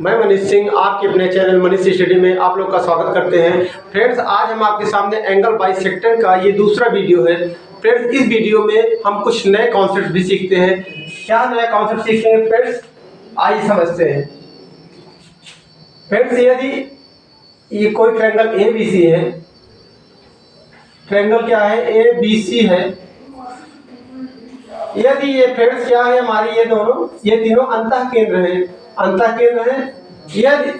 मैं मनीष सिंह आपके अपने चैनल मनीष स्टडी में आप लोग का स्वागत करते हैं। फ्रेंड्स, आज हम आपके सामने एंगल बाइसेक्टर का ये दूसरा वीडियो है। फ्रेंड्स, इस वीडियो में हम कुछ नए कॉन्सेप्ट भी सीखते हैं। क्या नया कॉन्सेप्ट सीखेंगे फ्रेंड्स, आइए समझते हैं। फ्रेंड्स, यदि ये कोई ट्रायंगल ABC है, ट्रायंगल क्या है ABC है। यदि ये फ्रेंड्स क्या है हमारी ये तीनों अंतः केंद्र है। यदि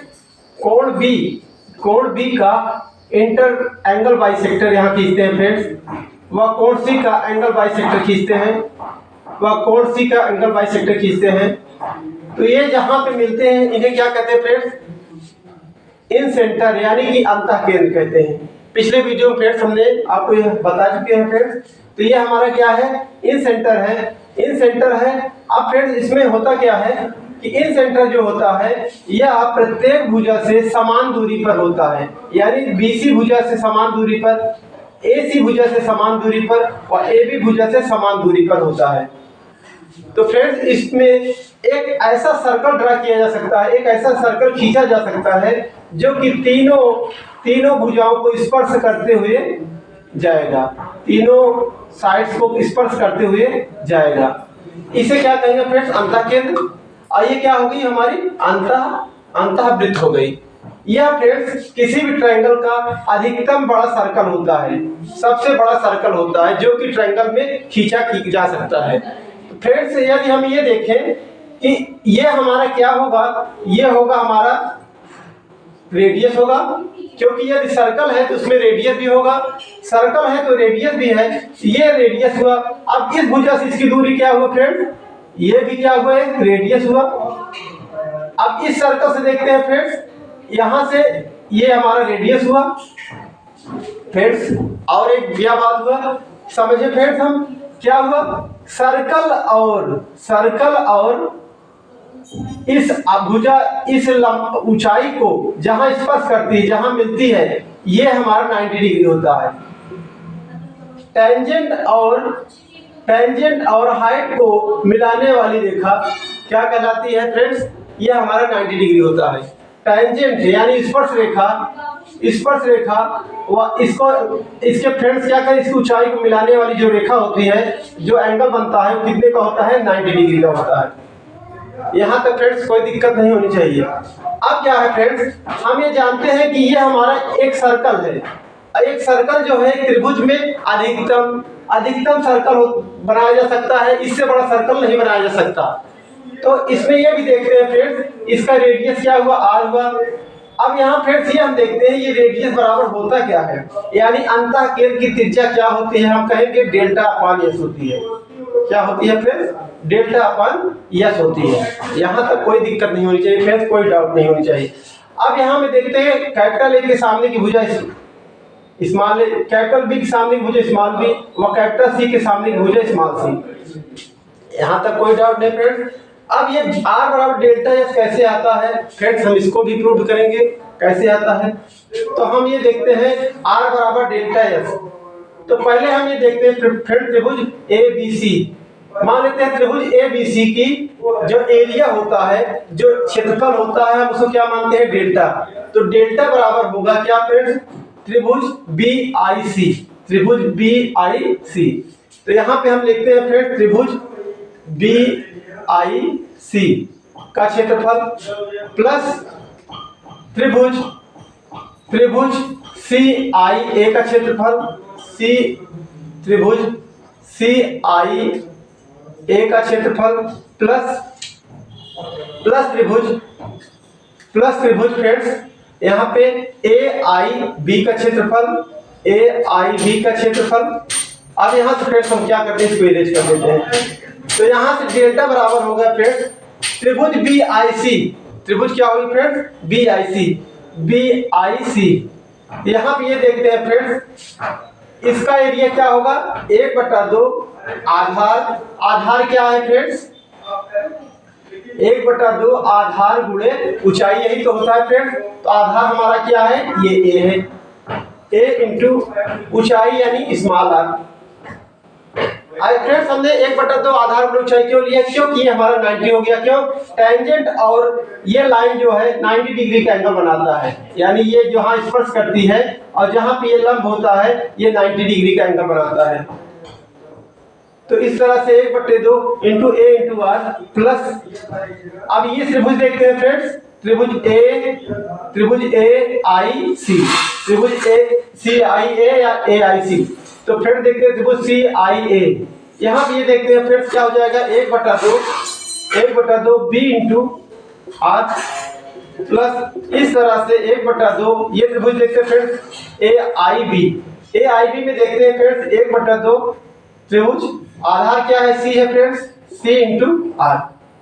कोण B का इंटर एंगल बाइसेक्टर यहाँ खींचते हैं फ्रेंड्स, वह कोण C का एंगल बाइसेक्टर खींचते हैं, तो ये जहां पे मिलते हैं इन्हें क्या कहते हैं फ्रेंड्स, इन सेंटर यानी कि अंतः केंद्र कहते हैं। पिछले वीडियो में फ्रेंड्स हमने आपको यह बता चुके हैं फ्रेंड्स। तो ये हमारा क्या है, इन सेंटर है। अब फ्रेंड्स इसमें होता क्या है कि इन सेंटर जो होता है यह प्रत्येक भुजा से समान दूरी पर होता है, यानी BC भुजा से समान दूरी पर, AC भुजा से समान दूरी पर और AB भुजा से समान दूरी पर होता है। तो फ्रेंड्स इसमें एक ऐसा सर्कल ड्रा किया जा सकता है, एक ऐसा सर्कल खींचा जा सकता है जो कि तीनों भुजाओं को स्पर्श करते हुए जाएगा, तीनों साइड्स को स्पर्श करते हुए जाएगा। इसे क्या कहेंगे फ्रेंड्स, अंतः केंद्र। और ये क्या होगी हमारी अंतःवृत्त हो गई। यह फ्रेंड्स किसी भी ट्रायंगल का अधिकतम बड़ा सर्कल होता है, सबसे बड़ा सर्कल होता है जो कि ट्रायंगल में खींचा जा सकता है। फ्रेंड्स, यदि हम ये देखें कि ये हमारा क्या होगा, ये होगा हमारा रेडियस होगा, क्योंकि यदि सर्कल है तो उसमें रेडियस भी होगा, सर्कल है तो रेडियस भी है, ये रेडियस हुआ। अब इस भुजा से इसकी दूरी क्या हुआ फ्रेंड्स, ये भी क्या हुआ, रेडियस हुआ। अब इस सर्कल से देखते हैं फ्रेंड्स, यहां से ये हमारा रेडियस हुआ फ्रेंड्स। और एक क्या बात हुआ समझे फ्रेंड्स, हम क्या हुआ, सर्कल और इस भुजा इस ऊंचाई को जहां स्पर्श करती है, जहां मिलती है, ये हमारा 90 डिग्री होता है। टेंजेंट और हाइट को मिलाने वाली रेखा क्या कहलाती है फ्रेंड्स, ये हमारा 90 डिग्री होता है। टेंजेंट यानी स्पर्श रेखा इसके फ्रेंड्स क्या करें, इसकी ऊंचाई को मिलाने वाली जो रेखा होती है, जो एंगल बनता है, कितने का होता है, 90 डिग्री का होता है। यहाँ तक फ्रेंड्स कोई दिक्कत नहीं होनी चाहिए। अब क्या है फ्रेंड्स, हम ये जानते हैं कि ये हमारा एक सर्कल है। एक सर्कल जो है त्रिभुज में अधिकतम सर्कल बनाया जा सकता है, इससे बड़ा सर्कल नहीं बनाया जा सकता। तो इसमें ये भी देखते हैं फ्रेंड्स, इसका रेडियस क्या हुआ, R हुआ। अब यहाँ फ्रेंड्स ये हम देखते हैं ये रेडियस बराबर होता क्या है, यानी अंतः केंद्र की त्रिज्या क्या होती है, हम कहेंगे डेल्टा अपॉन S होती है। क्या होती है फ्रेंड्स, डेल्टा अपॉन S होती है। यहाँ तक कोई दिक्कत नहीं होनी चाहिए फ्रेंड्स, कोई डाउट नहीं होनी चाहिए। अब यहाँ में देखते हैं कैपिटल A के सामने की भुजा स्मॉल ए, कैपिटल B के सामने की भुजा स्मॉल B व कैपिटल C के सामने की भुजा स्मॉल C। यहाँ तक कोई डाउट नहीं फ्रेंड्स। अब ये R बराबर डेल्टा S कैसे आता है फ्रेंड्स, हम इसको भी प्रूव करेंगे कैसे आता है। तो हम ये देखते हैं R बराबर डेल्टा S। तो पहले हम ये देखते हैं फ्रेंड त्रिभुज ABC, मान लेते हैं त्रिभुज ABC की जो एरिया होता है, जो क्षेत्रफल होता है, हम उसको क्या मानते हैं, डेल्टा। तो डेल्टा बराबर होगा क्या फ्रेंड्स, त्रिभुज BIC। तो यहाँ पे हम लिखते हैं फ्रेंड त्रिभुज BIC का क्षेत्रफल प्लस त्रिभुज CIA का क्षेत्रफल, त्रिभुज CIA का क्षेत्रफल प्लस त्रिभुज फ्रेंड्स यहाँ पे AIB का क्षेत्रफल। अब यहाँ से फ्रेंड्स हम क्या करते हैं, इसको इरेज कर देते हैं। तो यहाँ से डेल्टा बराबर होगा फ्रेंड्स त्रिभुज BIC, त्रिभुज क्या होगी फ्रेंड्स, BIC। यहाँ पे ये देखते हैं फ्रेंड्स, इसका एरिया क्या होगा, 1/2 आधार क्या है फ्रेंड्स, 1/2 आधार गुणे ऊंचाई, यही तो होता है फ्रेंड्स। तो आधार हमारा क्या है, ये A है, A इंटू ऊंचाई यानी स्मॉल r। फ्रेंड्स हमने 1/2 आधार मूल ऊंचाई क्यों लिया, क्योंकि हमारा 90 हो गया। क्यों? टेंजेंट और ये लाइन जो है 90 डिग्री का एंगल बनाता है, यानी ये जहां स्पर्श करती है और जहां पे ये लंब होता है ये 90 डिग्री का एंगल बनाता है। तो इस तरह से 1/2 into a into r plus, अब ये त्रिभुज देखते हैं फ्रेंड्स, त्रिभुज ए आई सी, त्रिभुज ए सी आई ए या ए आई सी। तो फ्रेंड्स देखते हैं त्रिभुज सी आई ए, यहाँ पे ये देखते हैं फ्रेंड्स क्या हो जाएगा 1/2 बी इंटू आर प्लस इस तरह से 1/2 ये त्रिभुज देखते हैं फ्रेंड्स ए आई बी में देखते हैं फ्रेंड्स 1/2 त्रिभुज आधार क्या है सी है फ्रेंड्स, सी इंटू आर।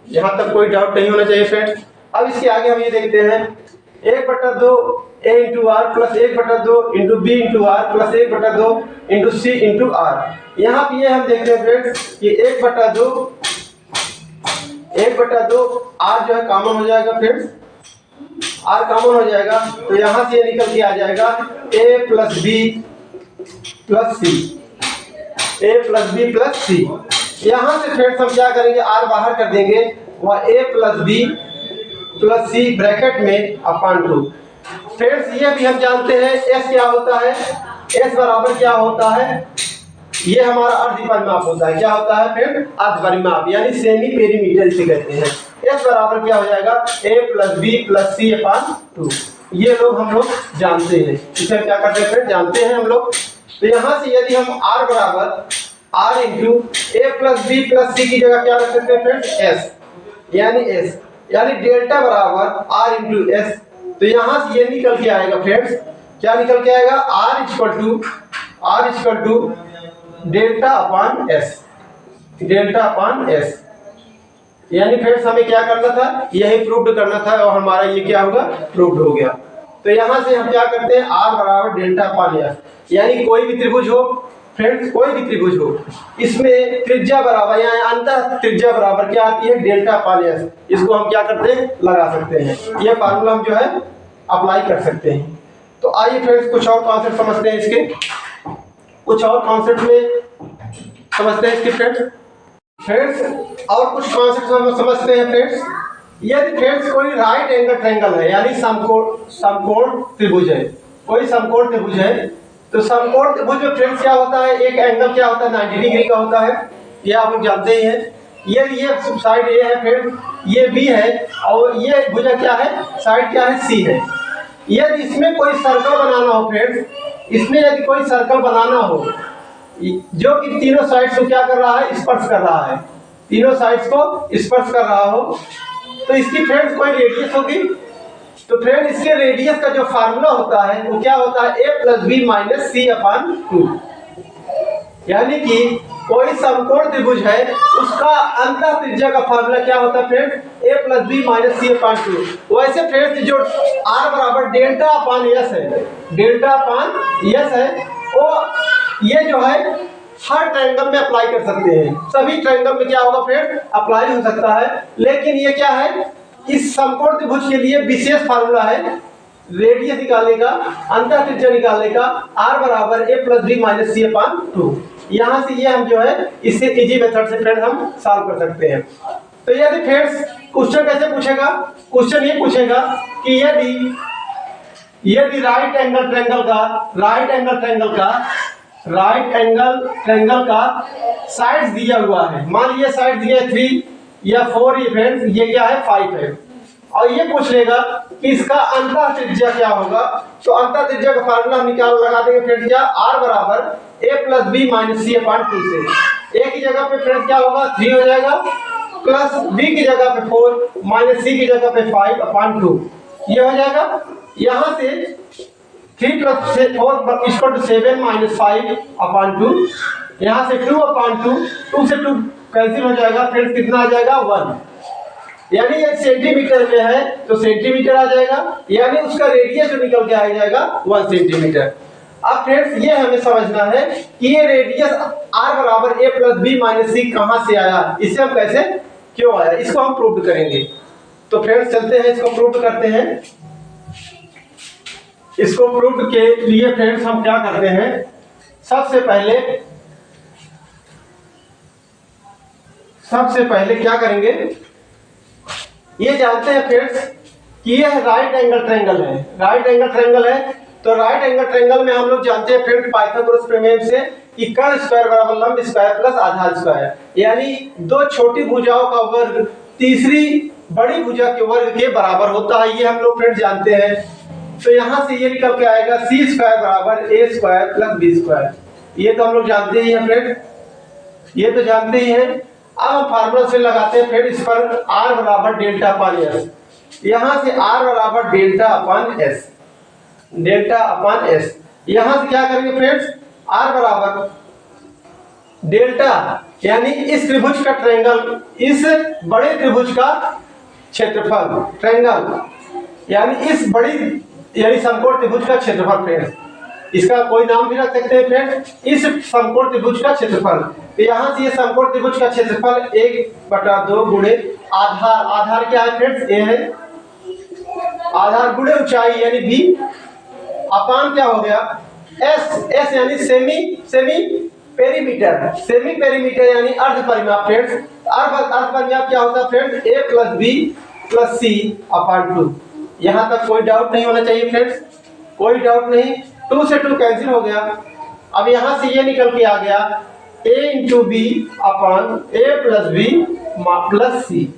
यहाँ तक कोई डाउट नहीं होना चाहिए फ्रेंड्स। अब इसके आगे हम ये देखते हैं 1/2 a into r plus 1/2 into b into r plus 1/2 into c into r. यहाँ पे ये हम देखते हैं फ्रेंड्स कि 1/2 आर जो है कॉमन हो जाएगा फ्रेंड्स, आर कॉमन हो जाएगा तो यहाँ से ये निकल के आ जाएगा ए प्लस बी प्लस सी, ए प्लस बी प्लस सी। यहाँ से फ्रेंड्स हम क्या करेंगे, आर बाहर कर देंगे, वह ए प्लस बी प्लस सी ब्रैकेट में अपॉन 2। फ्रेंड्स ये भी हम जानते हैं एस क्या होता है, एस बराबर क्या होता है, ये हमारा अर्ध परिमाप होता है। क्या होता है फ्रेंड? अर्ध परिमाप, यानी सेमी पेरीमीटर इसे कहते हैं। एस बराबर क्या हो जाएगा ए plus b plus c upon 2। ये हम लोग जानते हैं, इसे क्या करते हैं फ्रेंड, जानते हैं हम लोग। तो यहाँ से यदि हम आर बराबर r into a plus b plus c की जगह क्या रख सकते हैं फ्रेंड, एस, यानी डेल्टा बराबर आर इंटू एस। तो यहाँ से ये निकल के आएगा फ्रेंड्स, क्या निकल के आएगा, r equal to delta upon s, यानी फ्रेंड्स हमें क्या करना था, यही प्रूव करना था और हमारा ये क्या होगा, प्रूव हो गया। तो यहाँ से हम क्या करते हैं, आर बराबर डेल्टा अपॉन एस, यानी कोई भी त्रिभुज हो फ्रेंड्स, कोई भी त्रिभुज हो, इसमें त्रिज्या बराबर यहाँ अंतः त्रिज्या बराबर क्या आती है, डेल्टा अपॉन एस। इसको हम क्या करते हैं, लगा सकते हैं। ये फार्मूला हम जो है अप्लाई कर सकते हैं। तो आइए फ्रेंड्स कुछ और कॉन्सेप्ट समझते हैं इसके, कुछ और कॉन्सेप्ट में समझते हैं इसके फ्रेंड्स और कुछ कॉन्सेप्ट हम समझते हैं फ्रेंड्स। यदि फ्रेंड्स कोई राइट एंगल ट्रायंगल है, यानी समकोण त्रिभुज है, कोई समकोण त्रिभुज है, तो समकोण त्रिभुज में फ्रेंड्स क्या होता है, एक एंगल क्या होता है 90 डिग्री का होता है, ये आप लोग जानते ही हैं। ये साइड ए है फ्रेंड्स, ये बी है और ये भुजा क्या है, साइड क्या है, सी है। यदि इसमें कोई सर्कल बनाना हो फ्रेंड्स, इसमें यदि कोई सर्कल बनाना हो जो कि तीनों साइड्स को क्या कर रहा है, स्पर्श कर रहा है, तीनों साइड्स को स्पर्श कर रहा हो, तो इसकी फ्रेंड्स कोई रेडियस होगी। तो फ्रेंड इसके रेडियस का जो फार्मूला होता है वो क्या होता है, ए plus b minus c upon 2। यानी कि कोई समकोण त्रिभुज है उसका अंतः त्रिज्या का फार्मूला क्या होता है फ्रेंड, ए plus b minus c upon 2। वैसे फ्रेंड्स जो आर बराबर डेल्टा अपॉन एस है, डेल्टा अपॉन एस है, वो ये जो है हर ट्रायंगल में अप्लाई कर सकते हैं, सभी ट्रायंगल में क्या होगा फ्रेंड, अप्लाई हो सकता है। लेकिन ये क्या है, इस समकोण त्रिभुज के लिए विशेष फार्मूला है रेडियस निकालने का, अंतः त्रिज्या निकालने का, आर बराबर ए plus b minus c upon 2। यहाँ से ये हम जो है इससे इजी मेथड से फ्रेंड हम सॉल्व कर सकते हैं। तो यदि फ्रेंड्स क्वेश्चन कैसे पूछेगा, क्वेश्चन ये पूछेगा कि यदि राइट एंगल ट्रायंगल का साइड्स दिया हुआ है, मान लीजिए साइड दिया है 3 या 4, ये फ्रेंड्स ये क्या है 5 है, और ये पूछ लेगा कि इसका अंतः त्रिज्या क्या होगा। तो अंतः त्रिज्या का फार्मूला हम लगा देंगे फ्रेंड्स, क्या, आर बराबर ए plus b minus c upon 2 से ए की जगह पे फ्रेंड्स क्या होगा 3 हो जाएगा, प्लस बी की जगह पे 4 माइनस सी की जगह पे 5 अपॉन 2, ये हो जाएगा। यहाँ से 3 plus 4 equal to 7 minus 5 upon 2, यहाँ से 2 अपॉन 2 से 2 कैंसिल हो जाएगा फ्रेंड्स, कितना आ जाएगा 1। यानी ये सेंटीमीटर में है तो सेंटीमीटर आ जाएगा, यानी उसका रेडियस जो निकल के आ जाएगा 1 सेंटीमीटर। अब फ्रेंड्स ये हमें समझना है कि ये रेडियस आर बराबर ए प्लस बी माइनस सी कहाँ से आया, इससे हम कैसे क्यों आया, इसको हम प्रूव करेंगे। तो फ्रेंड्स चलते हैं, इसको प्रूव करते हैं। इसको प्रूव के लिए फ्रेंड्स हम क्या करते हैं, सबसे पहले सबसे पहले क्या करेंगे, ये जानते हैं फ्रेंड्स कि यह राइट एंगल ट्रायंगल है, राइट एंगल ट्रायंगल है। तो राइट एंगल ट्रायंगल में हम लोग जानते हैं फ्रेंड्स पाइथागोरस प्रमेय से कि कर्ण स्क्वायर बराबर लंब स्क्वायर प्लस आधार स्क्वायर, यानी दो छोटी भुजाओं का वर्ग तीसरी बड़ी भुजा के वर्ग के बराबर होता है, ये हम लोग फ्रेंड्स जानते हैं। तो यहां से ये निकल के आएगा सी स्क्वायर बराबर ए स्क्वायर प्लस बी स्क्वायर, ये तो हम लोग जानते ही हैं फ्रेंड्स, ये तो जानते ही हैं। अब हम फार्मूला से लगाते हैं फ्रेंड्स, इस पर r बराबर डेल्टा अपॉन एस, यहां से r बराबर delta upon S, delta upon S. यहां से क्या करेंगे फ्रेंड्स, r बराबर डेल्टा यानी इस त्रिभुज का ट्रायंगल, इस बड़े त्रिभुज का क्षेत्रफल, ट्रायंगल यानी इस बड़ी यानी समकोण त्रिभुज का क्षेत्रफल फ्रेंड्स, इसका कोई नाम भी रख सकते हैं फ्रेंड्स, इस समकोण त्रिभुज का क्षेत्रफल। तो यहाँ से ये समकोण त्रिभुज का क्षेत्रफल 1/2 गुणे आधार, आधार क्या है फ्रेंड्स, ए है, आधार गुणे ऊंचाई यानी बी, अपान क्या हो गया एस, एस यानी सेमी पेरीमीटर, सेमी पेरीमीटर यानी अर्ध परिमाप फ्रेंड्स। अर्ध परिमाप क्या होता है friends, a plus b plus c upon 2। यहाँ तक कोई डाउट नहीं होना चाहिए फ्रेंड्स, कोई डाउट नहीं, 2 से 2 कैंसिल हो गया। अब यहाँ से ये निकल के आ गया a into b upon a plus b plus c,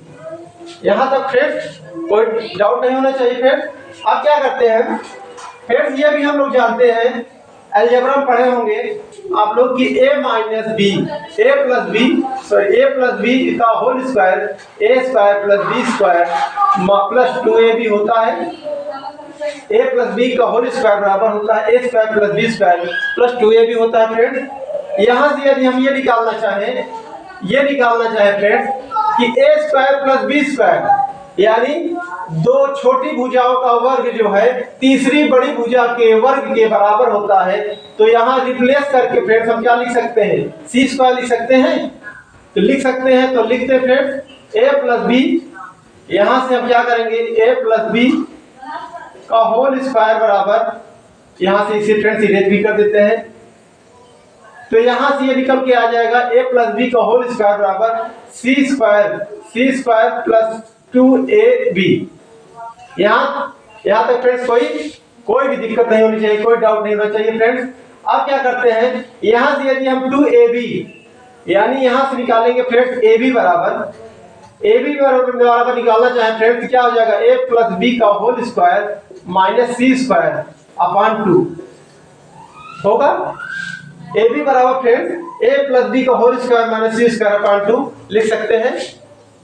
यहाँ तक फ्रेंड्स कोई डाउट नहीं होना चाहिए फ्रेंड्स। अब क्या करते हैं फ्रेंड्स, ये भी हम लोग जानते हैं, अलजेब्रा में पढ़े होंगे आप लोग कि a minus b, a plus b का whole square, a square plus b square plus 2ab होता है, a प्लस बी का होल स्क्वायर बराबर होता है a square plus b square plus 2ab होता है फ्रेंड्स। यहाँ से यदि हम ये निकालना चाहें फ्रेंड्स कि ए स्क्वायर प्लस बी स्क्वायर यानी दो छोटी भुजाओं का वर्ग जो है तीसरी बड़ी भुजा के वर्ग के बराबर होता है, तो यहाँ रिप्लेस करके फ्रेंड्स हम क्या लिख सकते हैं, सी स्क्वायर लिख सकते हैं, तो लिख सकते हैं, तो लिखते हैं फ्रेंड्स ए प्लस बी, यहाँ से हम क्या करेंगे ए प्लस बी का होल स्क्वायर बराबर, यहाँ से इसे फ्रेंड्स इरेज भी कर देते हैं, तो यहाँ से ये निकल के आ जाएगा ए प्लस बी का होल स्क्वायर बराबर सी स्क्वायर प्लस 2ab। यहाँ तक फ्रेंड्स कोई भी दिक्कत नहीं होनी चाहिए, कोई डाउट नहीं होना चाहिए फ्रेंड्स। अब क्या करते हैं, यहाँ से यदि हम 2ab यानी यहाँ से निकालेंगे फ्रेंड्स ab बराबर निकालना चाहे फ्रेंड्स, क्या हो जाएगा a प्लस बी का होल स्क्वायर माइनस सी स्क्वायर अपॉन 2 होगा। ab बराबर फ्रेंड्स a प्लस बी का होल स्क्वायर माइनस सी स्क्वायर अपॉन 2 लिख सकते हैं।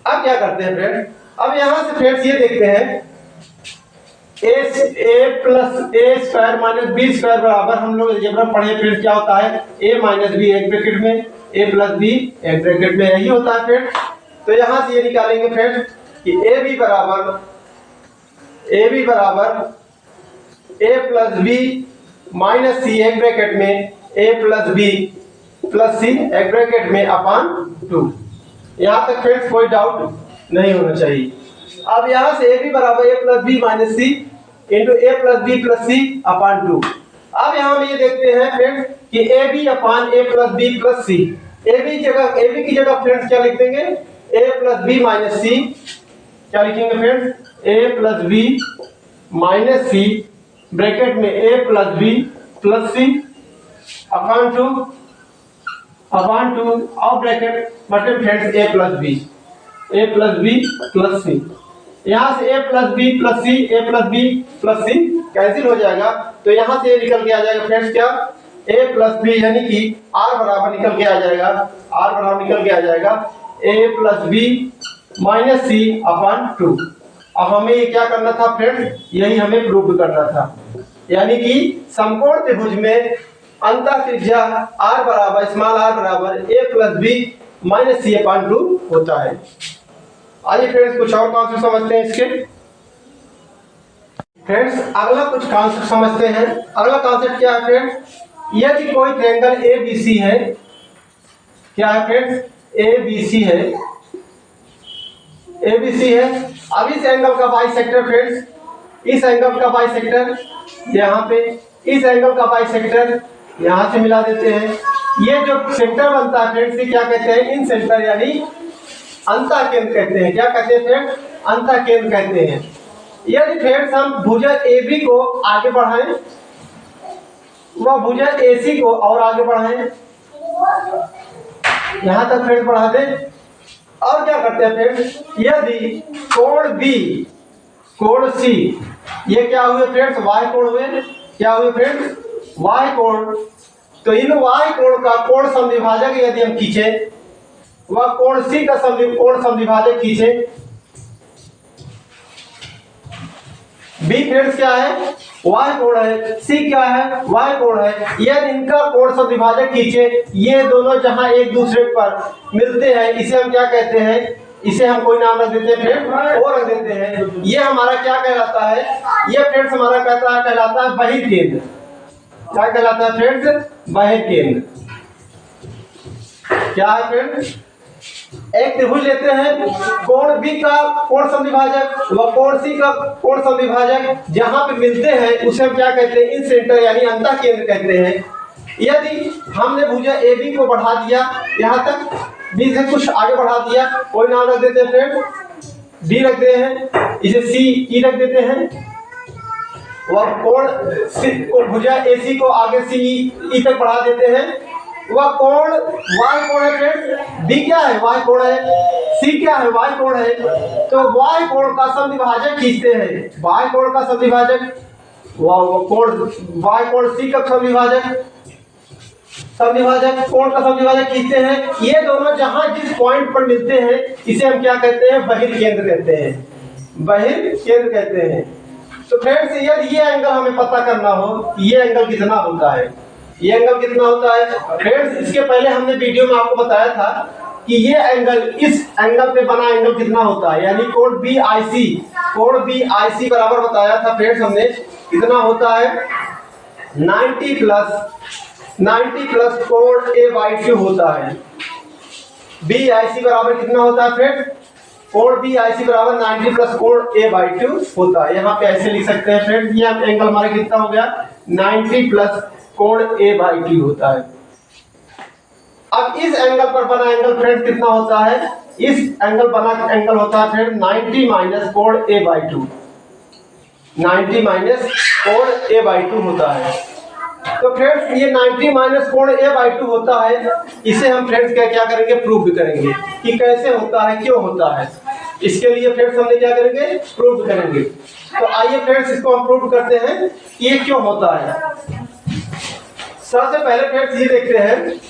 अब क्या करते हैं फ्रेंड्स, अब यहाँ से फ्रेंड्स ये देखते हैं a plus a square minus b square बराबर, हम लोग अलजेब्रा पढ़े फ्रेंड्स क्या होता है a माइनस बी एक ब्रैकेट में, a प्लस बी एक ब्रैकेट में, यही होता है फ्रेंड्स। तो यहाँ से ये निकालेंगे फ्रेंड्स कि a b बराबर a प्लस बी माइनस सी एक ब्रैकेट में a प्लस बी प्लस सी एक ब्रैकेट में अपॉन 2। यहाँ तक फ्रेंड्स कोई डाउट नहीं होना चाहिए। अब यहाँ से a b बराबर a plus b minus c into a plus b plus c upon 2। अब यहाँ हम ये देखते हैं फ्रेंड्स कि a b upon a plus b plus c, a b की जगह फ्रेंड्स क्या लिख देंगे a plus b minus c, क्या लिखेंगे friends a plus b minus c bracket में a plus b plus c upon 2 और ब्रैकेट मतलब friends a plus b plus c, यहाँ से a plus b plus c cancel हो जाएगा, तो यहाँ से निकल के आ जाएगा फ्रेंड्स क्या a प्लस बी यानी कि r बराबर निकल के आ जाएगा a plus b minus c upon 2। अब हमें ये क्या करना था फ्रेंड्स, यही हमें प्रूव करना था, यानी कि समकोण त्रिभुज में अंतः त्रिज्या r बराबर a plus b minus c upon 2 होता है। आइए फ्रेंड्स कुछ और कॉन्सेप्ट समझते हैं इसके। फ्रेंड्स अगला कुछ कॉन्सेप्ट समझते हैं। अगला कॉन्सेप्ट क्या है फ्रेंड्स, यदि कोई ट्रायंगल ABC है, क्या है फ्रेंड्स ABC है, अब इस एंगल का बाइसेक्टर फ्रेंड्स, इस एंगल का बाइसेक्टर यहाँ पे, इस एंगल का बाइसेक्टर यहाँ से मिला देते हैं। ये जो सेंटर बनता है फ्रेंड्स, क्या कहते हैं इन सेंटर, यानी अंतः केंद्र कहते हैं। क्या कहते हैं फ्रेंड्स? अंतः केंद्र कहते हैं। यदि फ्रेंड्स हम भुजा AB को आगे बढ़ाएं, वह भुजा AC को और आगे बढ़ाएं, यहां तक फ्रेंड्स बढ़ा दें, और क्या करते हैं फ्रेंड्स? यदि कोण B, कोण C, ये क्या हुए फ्रेंड्स? Y कोण हुए। क्या हुए फ्रेंड्स? Y कोण। तो इन Y कोण का कोण समद्विभाजक यदि हम खींचे, वह कोण C का कोण समद्विभाजक खींचे, B फ्रेंड्स क्या है? Y कोण है। C क्या है? Y कोण है। यदि इनका कोण समद्विभाजक खींचे, ये दोनों जहां एक दूसरे पर मिलते हैं, इसे हम क्या कहते हैं? इसे हम कोई नाम रख देते हैं फ्रेंड्स, O रख देते हैं। ये हमारा क्या कहलाता है? ये फ्रेंड्स हमारा कहलाता है बहिर्केंद्र। क्या कहलाता है फ्रेंड्स? बहिर्केंद्र। क्या है फ्रेंड्स? एक त्रिभुज लेते हैं, कोण B का कोण समद्विभाजक व कोण C का कोण समद्विभाजक जहां पे मिलते हैं, उसे हम क्या कहते हैं? इन सेंटर यानी अंतः केंद्र कहते हैं। यदि हमने भुजा AB को बढ़ा दिया, यहां तक B से कुछ आगे बढ़ा दिया, कोई नाम रख देते हैं फ्रेंड्स, D रख देते हैं, इसे CE रख देते हैं। वह कोण भुजा AC को आगे CE तक बढ़ा देते हैं। वह कोण Y कोण है फ्रेंड्स, B क्या है? Y कोण है। C क्या है? Y कोण है। तो Y कोण का समद्विभाजक खींचते हैं। Y कोण का समद्विभाजक, कोण Y कोण C का समद्विभाजक कोण का समद्विभाजक खींचते हैं। ये दोनों जहां जिस पॉइंट पर मिलते हैं, इसे हम क्या कहते हैं? बहिर्केंद्र कहते हैं। बहिर्केंद्र कहते हैं। तो फ्रेंड्स यदि ये एंगल हमें पता करना हो, ये एंगल कितना होता है? ये एंगल कितना होता है फ्रेंड्स? इसके पहले हमने वीडियो में आपको बताया था कि ये एंगल, इस एंगल पे बना एंगल कितना होता है, यानी कोण BIC, कोण BIC बराबर बताया था फ्रेंड्स हमने, कितना होता है? 90 प्लस कोण A/2 होता है। BIC बराबर कितना होता है फ्रेंड्स? कोण BIC बराबर 90 प्लस कोण A/2 होता है। यहाँ पे ऐसे लिख सकते हैं फ्रेंड्स, ये एंगल हमारा कितना हो गया? 90 प्लस कोण A/2 होता है। अब इस एंगल पर बना एंगल फ्रेंड्स कितना होता है? इस एंगल बना एंगल होता है फ्रेंड्स 90 माइनस कोण A/2, 90 माइनस कोण A/2 होता है। तो फ्रेंड्स ये 90 माइनस कोण A/2 होता है। इसे हम फ्रेंड्स क्या करेंगे? प्रूव भी करेंगे कि कैसे होता है, क्यों होता है। इसके लिए फ्रेंड्स हमने क्या करेंगे? प्रूव करेंगे। तो आइए फ्रेंड्स इसको हम प्रूव करते हैं कि ये क्यों होता है। सबसे पहले फ्रेंड्स ये देखते हैं,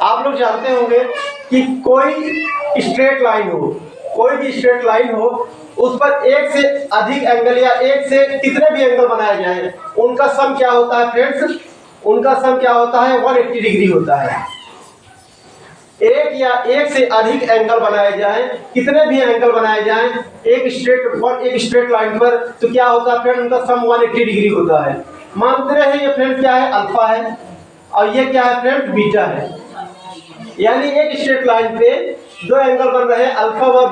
आप लोग जानते होंगे कि कोई स्ट्रेट लाइन हो, कोई भी स्ट्रेट लाइन हो, उस पर एक से अधिक एंगल या एक से कितने भी एंगल बनाए जाए, उनका सम क्या होता है फ्रेंड्स? उनका सम क्या होता है? 180 डिग्री होता है। एक या एक से अधिक एंगल बनाए जाएं, कितने भी एंगल बनाए जाएं एक स्ट्रेट लाइन पर, तो क्या होता है फ्रेंड? उनका सम 180 डिग्री होता है। मानते हैं ये फ्रेंड क्या है? अल्फा है, और ये क्या है फ्रेंड? बीटा है। यानी एक स्ट्रेट लाइन पे दो एंगल बन रहे हैं, अल्फा व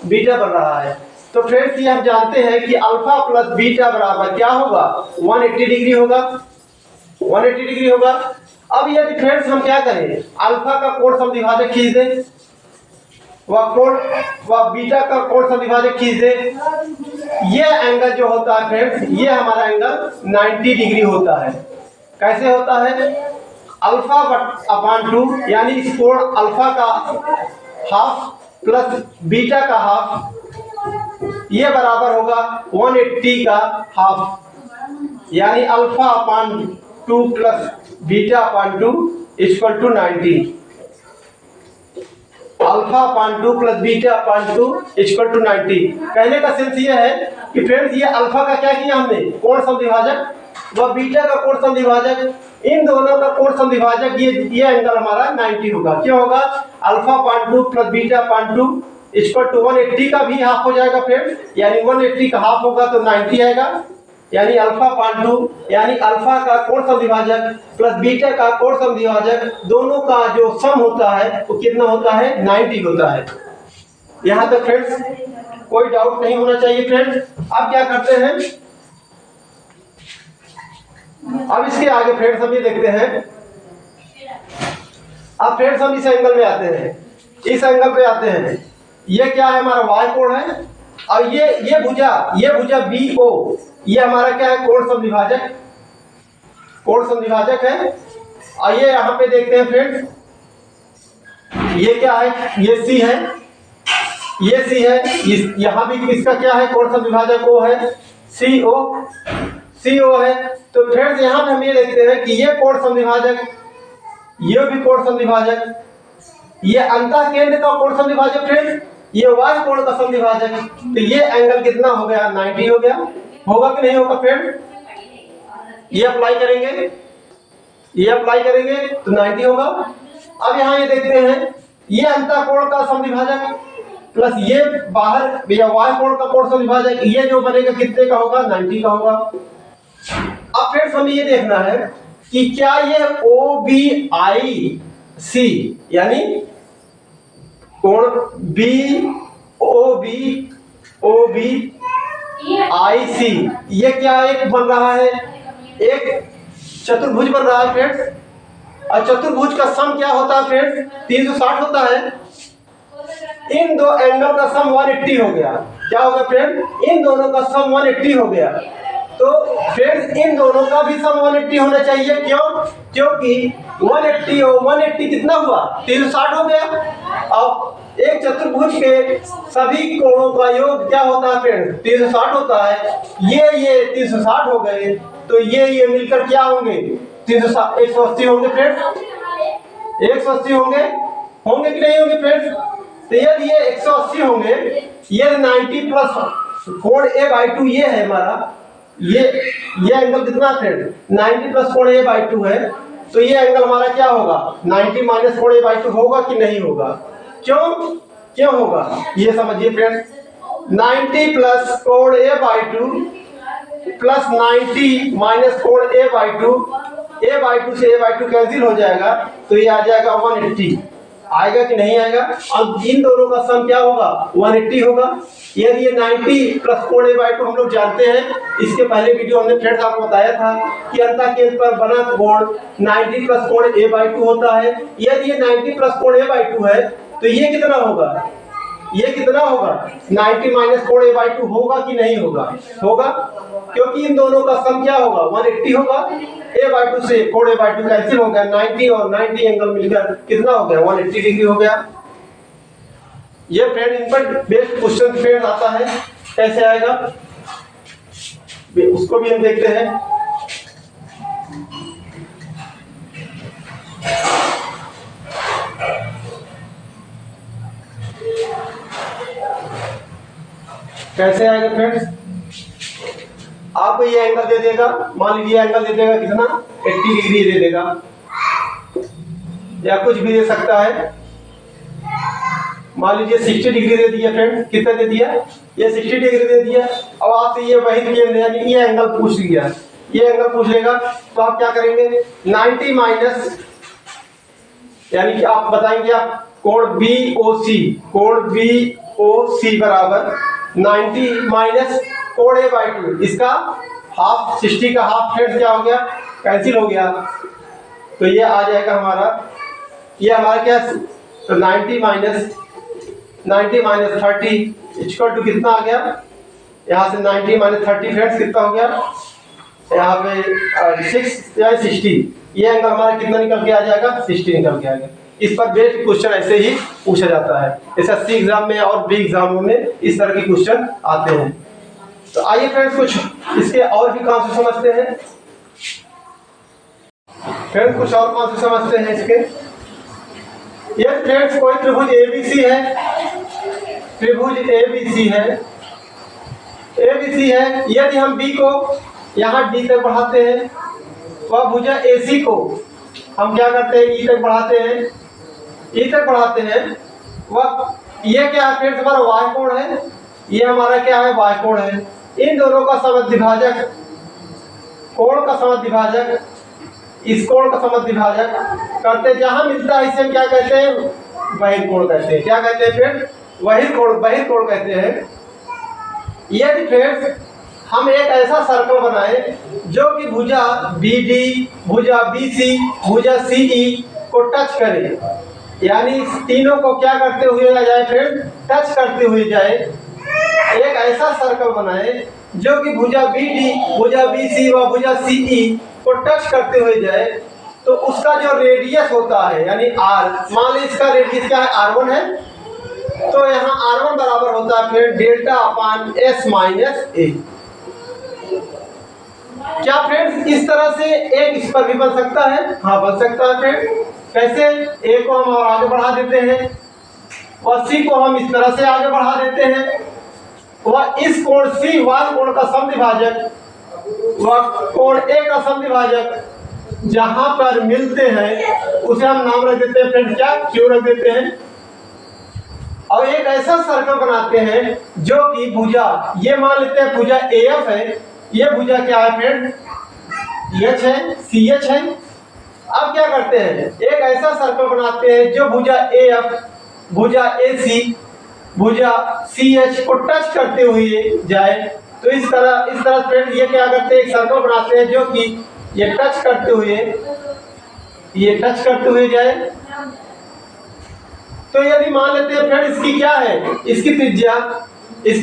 बीटा बन रहा है। तो फ्रेंड्स ये हम जानते हैं कि अल्फा प्लस बीटा बराबर क्या होगा? 180 डिग्री होगा। 180 डिग्री होगा। अब यदि फ्रेंड्स हम क्या करें? अल्फा का कोण समद्विभाजक खींच दें, वह बीटा का कोण समद्विभाजक खींच दें, ये एंगल जो होता है फ्रेंड्स, ये हमारा एंगल 90 डिग्री होता है। कैसे होता है? अल्फा अपॉन 2, यानी इस कोण अल्फा का हाफ प्लस बीटा का हाफ, ये बराबर होगा 180 का हाफ, यानी alpha upon 2 plus beta upon 2 equal to 90। Alpha upon 2 plus beta upon 2 equal to 90। कहने का सेंस ये है कि फ्रेंड्स ये अल्फा का क्या किया हमने? कोण समद्विभाजक, व बीटा का कोण समद्विभाजक, इन दोनों का कोण समद्विभाजक ये एंगल हमारा 90 होगा। क्या होगा? Alpha upon 2 plus beta upon 2 equal to 180 का भी हाफ हो जाएगा फ्रेंड्स, यानी 180 का हाफ होगा तो 90 आएगा, यानी अल्फा अपॉन 2, यानी अल्फा का कोण समद्विभाजक प्लस बीटा का कोण समद्विभाजक, दोनों का जो सम होता है वो कितना होता है? 90 होता है। यहाँ तक फ्रेंड्स कोई डाउट नहीं होना चाहिए फ्रेंड्स। अब क्या करते हैं? अब इसके आगे फ्रेंड्स हम ये देखते हैं। अब फ्रेंड्स हम इस एंगल में आते हैं, इस एंगल पे आते हैं। ये क्या है, हमारा वाई कोण है। और ये भुजा बी ओ, ये हमारा क्या है, कोण समद्विभाजक, कोण समद्विभाजक है। और ये यहाँ पे देखते हैं फ्रेंड्स, ये क्या है, ये सी है, ये सी है। यहाँ भी इसका क्या है, कोण समद्विभाजक ओ है, सी ओ है। तो फ्रेंड्स यहाँ पे हम ये देखते हैं कि ये कोण समद्विभाजक, ये भी कोण समद्विभाजक, ये अंतः केंद्र का कोण समद्विभाजक फ्रेंड्स, ये वाई कोण का समद्विभाजक। तो ये एंगल कितना हो गया, 90 हो गया। होगा कि नहीं होगा फ्रेंड? ये अप्लाई करेंगे, ये अप्लाई करेंगे तो 90 होगा। अब यहाँ ये देखते हैं, ये अंतः कोण का समद्विभाजक प्लस ये बाहर या वाई कोण का कोण समद्विभाजक, ये जो बनेगा कितने का होगा, 90 का होगा। अब फिर हमें ये देखना है कि क्या ये ओ बी आई सी यानी कोण बी ओ बी आई सी, ये क्या एक बन रहा है, एक चतुर्भुज बन रहा है फ्रेंड्स। और चतुर्भुज का सम क्या होता है फ्रेंड्स, 360 होता है। इन दो एंगल का सम 180 हो गया। क्या हो गया फ्रेंड, इन दोनों का सम 180 हो गया। तो फ्रेंड्स इन दोनों का भी सम 180 होना चाहिए। क्यों? क्योंकि 180 और 180 कितना हुआ, 360 हो गया। अब एक चतुर्भुज के सभी कोणों का योग क्या होता है फ्रेंड्स, 360 होता है। ये 360 हो गए, तो ये मिलकर क्या होंगे, 180 होंगे फ्रेंड्स, 180 होंगे कि नहीं होंगे फ्रेंड्स? तो यदि ये 180 होंगे, ये 90 प्लस कोण a/2 ये है हमारा, ये एंगल कितना फ्रेंड, 90 प्लस कोण a/2 है। तो ये एंगल हमारा क्या होगा, 90 माइनस कोण a/2 होगा कि नहीं होगा? क्यों होगा ये समझिए फ्रेंड, 90 प्लस कोण a/2 प्लस 90 माइनस कोण a/2 से a/2 कैंसिल हो जाएगा, तो ये आ जाएगा 180। आएगा कि नहीं आएगा? अब इन दोनों का सम क्या होगा, 180 होगा। यदि ये 90 प्लस कोण a/2 हम लोग जानते हैं, इसके पहले वीडियो हमने फ्रेंड्स आपको बताया था कि अंतः केंद्र पर बना कोण 90 प्लस कोण a/2 होता है। यदि ये 90 प्लस कोण a/2 है, तो ये कितना होगा, ये कितना होगा, 90 माइनस कोण a/2 होगा कि नहीं होगा? होगा, क्योंकि इन दोनों का सम क्या होगा, 180 होगा। a/2 से कोण a/2 कैंसिल हो गया, 90 और 90 एंगल मिलकर कितना हो गया, 180 डिग्री हो गया। ये फ्रेंड इन पर बेस्ट क्वेश्चन फ्रेंड आता है, कैसे आएगा उसको भी हम देखते हैं। कैसे आएगा फ्रेंड्स, आपको ये एंगल दे देगा, मान लीजिए एंगल दे देगा कितना, 80 डिग्री दे देगा, या कुछ भी दे सकता है। मान लीजिए 60 डिग्री दे दिया फ्रेंड, कितना दे दिया, ये 60 डिग्री दे दिया। अब आपसे ये वही केंद्र यानी ये एंगल पूछ लिया, ये एंगल पूछ लेगा, तो आप क्या करेंगे, 90 माइनस यानी कि आप बताएंगे आप कोण BOC बराबर 90 माइनस कोण a/2, इसका हाफ, 60 का हाफ फ्रेंड्स क्या हो गया, कैंसिल हो गया। तो ये आ जाएगा हमारा, ये हमारा क्या, तो 90 माइनस 30 इक्वल टू कितना आ गया, यहाँ से 90 माइनस 30 फ्रेंड्स कितना हो गया, यहाँ पे 6 या 60। ये एंगल हमारा कितना निकल के आ जाएगा, 60 निकल के आ गया। इस पर बेस्ड क्वेश्चन ऐसे ही पूछा जाता है, एसएससी एग्जाम में और बी एग्जामों में इस तरह के क्वेश्चन आते हैं। तो आइए फ्रेंड्स कुछ इसके और भी कॉन्सेप्ट समझते हैं। फ्रेंड्स कुछ और कॉन्सेप्ट समझते हैं इसके। ये फ्रेंड्स कोई त्रिभुज ABC है, त्रिभुज ABC है। यदि हम B को यहाँ D तक बढ़ाते हैं, वह भुजा AC को हम क्या करते हैं, E तक बढ़ाते हैं, वह ये क्या है फ्रेंड्स, हमारा वाई कोण है, ये हमारा क्या है, वाई कोण है। इन दोनों का समद्विभाजक, कोण का समद्विभाजक, इस कोण का समद्विभाजक करते, जहां मिलता है इसे हम क्या कहते हैं, बहिर्कोण कहते हैं। क्या कहते हैं फ्रेंड्स, बहिर्कोण कहते हैं। यदि फ्रेंड्स हम एक ऐसा सर्कल बनाए जो कि भुजा BD, भुजा BC, भुजा CE को टच करे, यानी तीनों को क्या करते हुए जाए फ्रेंड, टच करते हुए जाए। एक ऐसा सर्कल बनाए जो कि भुजा BD, भुजा BC व भुजा CE को टच करते हुए जाए, तो उसका जो रेडियस होता है यानी R, मान लीजिए इसका रेडियस क्या है, R1 है, तो यहाँ R1 बराबर होता है फिर delta upon S minus A। क्या फ्रेंड्स इस तरह से एक इस पर भी बन सकता है? हाँ बन सकता है फ्रेंड। कैसे? A को हम और आगे बढ़ा देते हैं और C को हम इस तरह से आगे बढ़ा देते हैं, वह इस कोण C वाले कोण का समद्विभाजक व कोण A का समद्विभाजक जहां पर मिलते हैं उसे हम नाम रख देते हैं फ्रेंड्स, क्या, Q रख देते हैं। और एक ऐसा सर्कल बनाते हैं जो कि भुजा, ये मान लेते हैं भुजा AF है, ये भुजा क्या है फ्रेंड, H है, CH है। अब क्या करते हैं, एक ऐसा सर्कल बनाते हैं जो भुजा AF, भुजा AC, भुजा CH को टच करते हुए जाए। तो इस तरह फ्रेंड ये क्या करते हैं, एक सर्कल बनाते हैं जो कि ये टच करते हुए जाए। तो यदि मान लेते हैं फ्रेंड इसकी क्या है, इसकी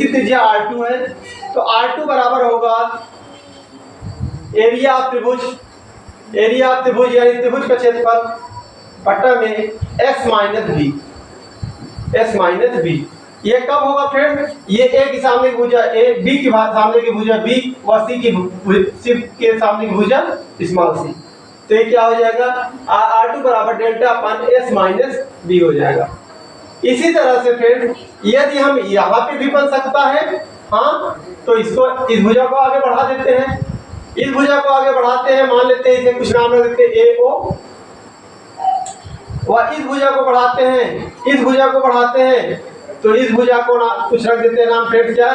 त्रिज्या R2 है, तो R2 बराबर होगा एरिया ऑफ त्रिभुज यानी त्रिभुज का क्षेत्रफल बटा में S माइनस बी। ये कब होगा फ्रेंड, ये A के सामने की भुजा A, B के सामने की भुजा B और C के सामने की भुजा स्मॉल c। तो ये क्या हो जाएगा, R2 बराबर डेल्टा अपान S माइनस बी हो जाएगा। इसी तरह से फ्रेंड यदि हम यहाँ पे भी बन सकता है, हाँ, तो इसको, इस भुजा को आगे बढ़ा देते हैं, इस भुजा को आगे बढ़ाते हैं, मान लेते हैं इसे कुछ नाम रख देते हैं AO, और इस भुजा को बढ़ाते हैं, तो इस भुजा को कुछ रख देते हैं नाम फ्रेंड, क्या,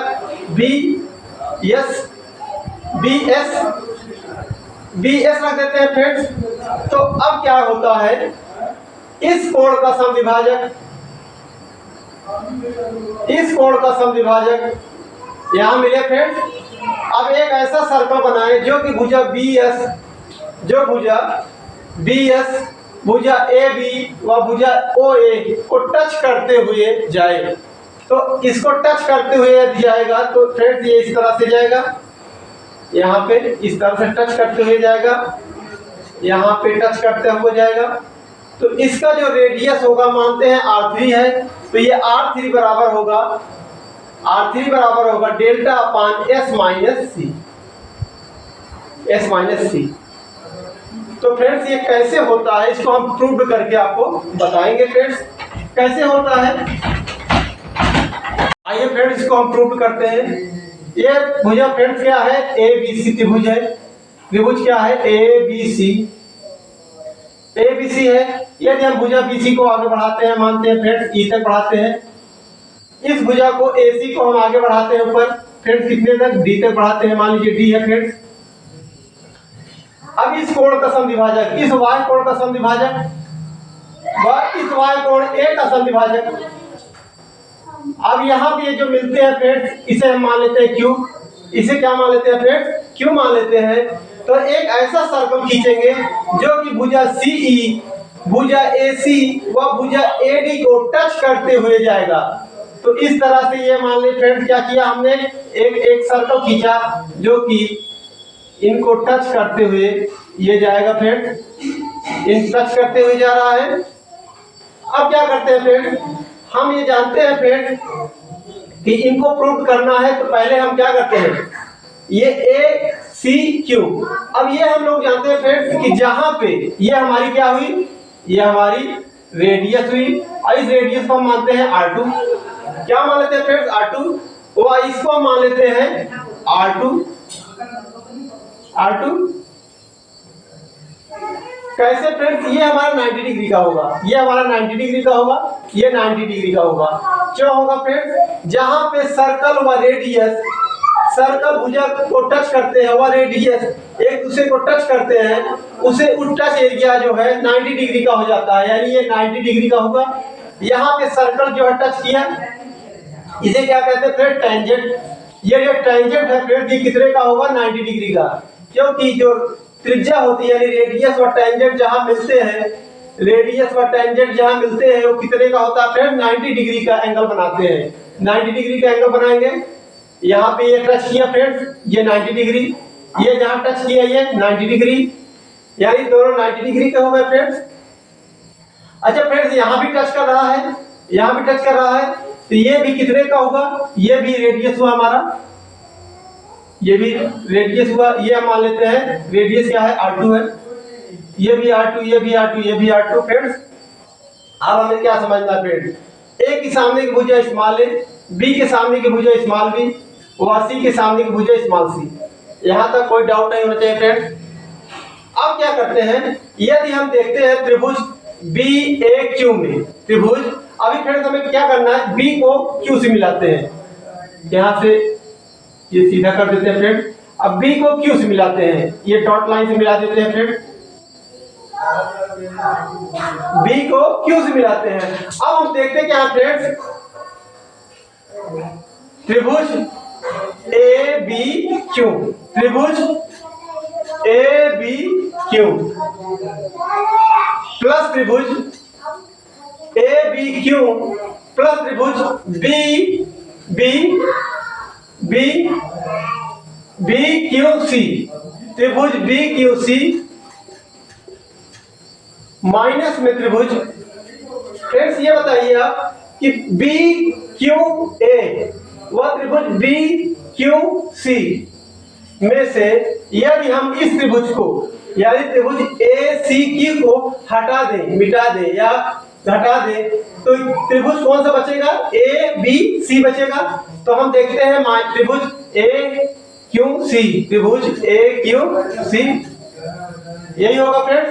BS रख देते हैं फ्रेंड्स। तो अब क्या होता है, इस कोण का समद्विभाजक यहाँ मिले फ्रेंड्स। अब एक ऐसा सर्कल बनाए जो कि भुजा BS, भुजा AB व भुजा OA को टच करते हुए जाए। तो इसको टच करते हुए यदि जाएगा तो फ्रेंड्स ये इस तरह से जाएगा, यहाँ पे इस तरह से टच करते हुए जाएगा, यहाँ पे टच करते हुए जाएगा। तो इसका जो रेडियस होगा मानते हैं R3 है, तो ये R3 बराबर होगा डेल्टा अपान S माइनस सी। तो फ्रेंड्स ये कैसे होता है, इसको हम प्रूव करके आपको बताएंगे फ्रेंड्स कैसे होता है। आइए फ्रेंड्स इसको हम प्रूव करते हैं। ये भुजा फ्रेंड्स क्या है, ABC त्रिभुज है, त्रिभुज क्या है, ABC है। यदि हम भुजा BC को आगे बढ़ाते हैं, मानते हैं फ्रेंड्स E तक बढ़ाते हैं, इस भुजा को AC को हम आगे बढ़ाते हैं ऊपर फ्रेंड्स कितने तक, D तक बढ़ाते हैं, मान लीजिए D है फ्रेंड्स। अब इस कोण का समद्विभाजक, इस y कोण का समद्विभाजक व इस y कोण A का समद्विभाजक। अब यहाँ पे जो मिलते हैं फ्रेंड्स, इसे हम मान लेते हैं Q, इसे क्या मान लेते हैं फ्रेंड्स, Q मान लेते हैं। तो एक ऐसा सर्कल खींचेंगे जो कि भुजा CE, भुजा AC व भुजा AD को टच करते हुए जाएगा। तो इस तरह से ये मान ले फ्रेंड्स क्या किया हमने, एक सर्कल खींचा जो कि इनको टच करते हुए ये जाएगा फ्रेंड्स, इन टच करते हुए जा रहा है। अब क्या करते हैं फ्रेंड्स, हम ये जानते हैं फ्रेंड्स कि इनको प्रूव करना है, तो पहले हम क्या करते हैं, ये ACQ। अब ये हम लोग जानते हैं फ्रेंड्स कि जहां पे ये हमारी क्या हुई, ये हमारी रेडियस हुई, और इस रेडियस को हम मानते हैं R2। क्या मान लेते हैं फ्रेंड्स, R2, और इसको हम मान लेते हैं R2। कैसे फ्रेंड्स, ये हमारा 90 डिग्री का होगा, ये हमारा 90 डिग्री का होगा, ये 90 डिग्री का होगा। क्या होगा फ्रेंड्स, जहां पे सर्कल व रेडियस, सर्कल भुजा को टच करते हैं व रेडियस एक दूसरे को टच करते हैं, उसे टच एरिया जो है 90 डिग्री का हो जाता है, यानी ये 90 डिग्री का होगा। यहाँ पे सर्कल जो है टच किया, इसे क्या कहते हैं फ्रेंड, टेंजेंट। ये जो टेंजेंट है फ्रेंड्स ये कितने का होगा 90 डिग्री का, क्योंकि जो त्रिज्या होती है यानी रेडियस और टेंजेंट जहां मिलते हैं, रेडियस और टेंजेंट जहां मिलते हैं वो कितने का होता है फ्रेंड 90 डिग्री का एंगल बनाते हैं। 90 डिग्री का एंगल बनाएंगे। यहाँ पे ये टच किया फ्रेंड्स ये 90 डिग्री, ये जहां टच किया ये 90 डिग्री, यानी दोनों 90 डिग्री के हो गए फ्रेंड्स। अच्छा फ्रेंड्स यहाँ भी टच कर रहा है, यहाँ भी टच कर रहा है, तो ये भी कितने का होगा, ये भी रेडियस हुआ हमारा, ये भी रेडियस हुआ, ये हम मान लेते हैं रेडियस क्या है R2 है, ये भी R2, ये भी R2, ये भी R2 फ्रेंड्स। अब हमें क्या समझना है फ्रेंड्स, ए के सामने की भुजा स्मॉल ए, बी के सामने की भुजा स्मॉल बी और सी के सामने की भुजा स्मॉल सी। यहाँ तक कोई डाउट नहीं होना चाहिए फ्रेंड्स। अब क्या करते हैं, यदि हम देखते हैं त्रिभुज BAQ में त्रिभुज, अभी फ्रेंड्स हमें क्या करना है, B को Q से मिलाते हैं, यहाँ से ये सीधा कर देते हैं फ्रेंड। अब B को Q से मिलाते हैं, ये डॉट लाइन से मिला देते हैं फ्रेंड, B को Q से मिलाते हैं। अब हम देखते हैं क्या फ्रेंड्स, त्रिभुज ABQ, त्रिभुज ABQ प्लस त्रिभुज ABQ प्लस त्रिभुज BQC, त्रिभुज BQC माइनस में त्रिभुज, फ्रेंड्स ये बताइए आप कि BQA वह त्रिभुज BQC में से यदि हम इस त्रिभुज को यानी त्रिभुज ACQ को हटा दें, मिटा दें या घटा दें, तो त्रिभुज कौन सा बचेगा, ABC बचेगा। तो हम देखते हैं त्रिभुज AQC, त्रिभुज AQC यही होगा फ्रेंड्स,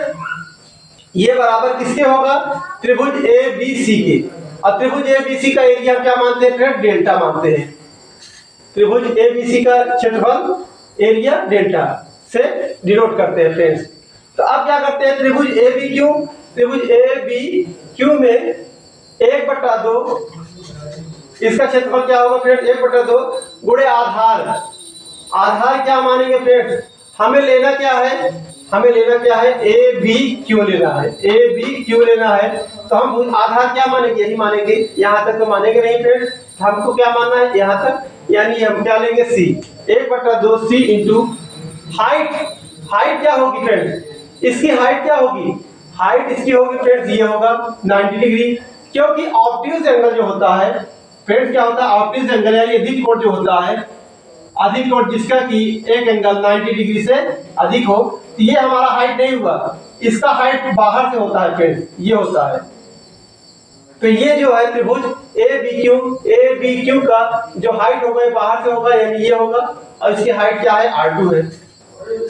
ये बराबर किसके होगा, त्रिभुज ABC के। और त्रिभुज ABC का एरिया क्या मानते हैं फ्रेंड, डेल्टा मानते हैं। त्रिभुज ABC का क्षेत्रफल एरिया डेल्टा से डिनोट करते हैं फ्रेंड्स। तो अब क्या करते हैं, त्रिभुज ABQ, त्रिभुज ABQ में 1/2 इसका क्षेत्रफल क्या होगा फ्रेंड्स, 1/2 गुणे आधार। आधार क्या मानेंगे फ्रेंड्स, हमें लेना क्या है, हमें लेना क्या है, ABQ लेना है, ABQ लेना है। तो हम आधार क्या मानेंगे, यही मानेंगे, यहाँ तक तो मानेंगे नहीं फ्रेंड्स, हमको क्या मानना है यहाँ तक, यानी हम क्या लेंगे C, 1/2 C into height. Height क्या होगी फ्रेंड्स, इसकी हाइट क्या होगी, हाइट इसकी होगी फ्रेंड्स ये होगा 90 डिग्री, क्योंकि ऑब्ट्यूज एंगल जो होता है फ्रेंड्स क्या होता है, ऑब्ट्यूज एंगल यानी अधिक कोण जो होता है, अधिक कोण जिसका कि एक एंगल 90 डिग्री से अधिक हो, तो ये हमारा हाइट नहीं हुआ, इसका हाइट बाहर से होता है फ्रेंड्स, ये होता है। तो ये जो है त्रिभुज ABQ का जो हाइट होगा बाहर से होगा, यानी ये होगा, और इसकी हाइट क्या है R2 है,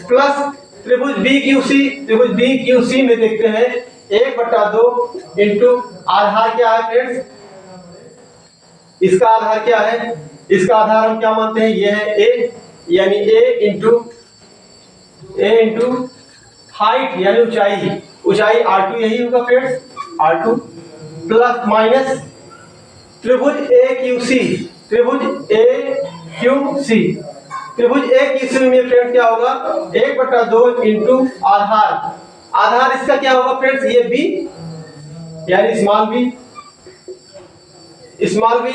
प्लस त्रिभुज BQC, त्रिभुज BQC में देखते हैं 1/2 इंटू आधार क्या है फ्रेंड्स, इसका आधार क्या है, इसका आधार हम क्या मानते हैं, ये है A, यानी A इंटू हाइट यानी ऊंचाई, ऊंचाई R2 यही होगा फ्रेंड्स, R2 प्लस माइनस त्रिभुज AQC, त्रिभुज AQC, त्रिभुज AQC में फ्रेंड्स क्या होगा, 1/2 इंटू आधार। आधार इसका क्या होगा फ्रेंड्स, ये B यानी स्मॉल b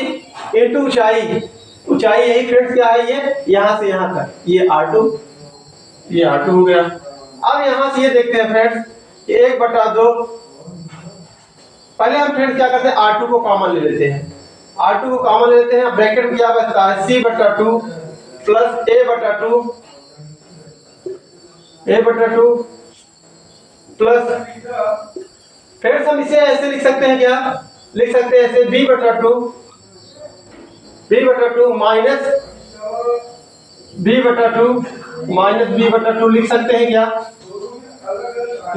इंटू ऊंचाई, ऊंचाई यही फ्रेंड्स क्या है, ये यहाँ से यहाँ तक, ये R2, ये R2 हो गया। अब यहाँ से ये देखते हैं फ्रेंड्स कि 1/2, पहले हम फ्रेंड्स क्या करते हैं, R2 को कॉमन ले लेते हैं, R2 को कॉमन ले लेते हैं, ब्रैकेट में क्या बचता है, C/2 plus A/2 plus, friends हम इसे ऐसे लिख सकते हैं, क्या लिख सकते हैं ऐसे, B/2 माइनस B/2 लिख सकते हैं, क्या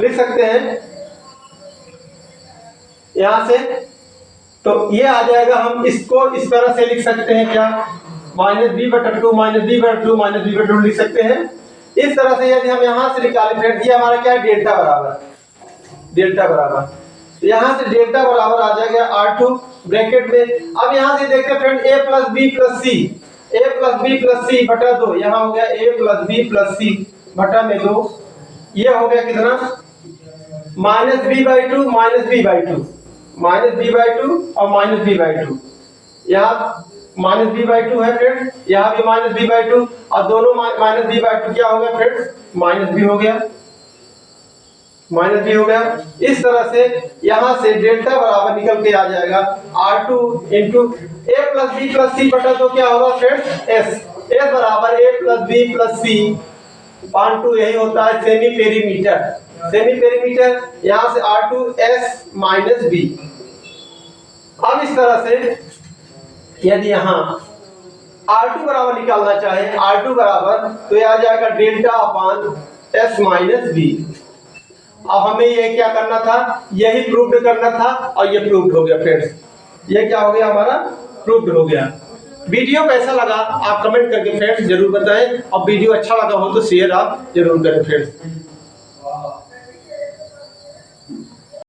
लिख सकते हैं यहां से, तो ये आ जाएगा, हम इसको इस तरह से लिख सकते हैं, क्या -B/2 लिख सकते हैं इस तरह से। यदि हम यहां से निकालें फ्रेंड्स, ये हमारा क्या है, डेल्टा बराबर, तो यहां से डेल्टा बराबर आ जाएगा R2 ब्रैकेट में। अब यहां से देखते हैं friend A plus B plus C, a plus b plus c बटा 2, यहाँ हो गया a plus b plus c बटा में 2, ये हो गया कितना minus b by two minus b by two, minus b by two और माइनस बी बाई टू, यहाँ माइनस बी बाई टू है फ्रेंड्स, यहाँ भी माइनस बी बाई टू और दोनों माइनस बी बाई टू क्या हो गया फ्रेंड्स माइनस बी हो गया, माइनस बी हो गया। इस तरह से यहाँ से डेल्टा बराबर निकल के आ जाएगा R2 into a plus b plus c बटा 2 क्या होगा फ्रेंड्स एस, एस बराबर ए प्लस बी प्लस सी पान टू, यही होता है सेमी पेरीमीटर, सेमी पेरीमीटर यहाँ से R2 S माइनस बी। अब इस तरह से यदि यहाँ R2 बराबर निकालना चाहे, R2 बराबर तो यह आ जाएगा डेल्टा अपान S माइनस बी। अब हमें ये क्या करना था, यही प्रूव्ड करना था और ये प्रूव्ड हो गया फ्रेंड्स, ये क्या हो गया हमारा प्रूव्ड हो गया। वीडियो कैसा लगा आप कमेंट करके फ्रेंड्स जरूर बताएं और वीडियो अच्छा लगा हो तो शेयर आप जरूर करें फ्रेंड्स।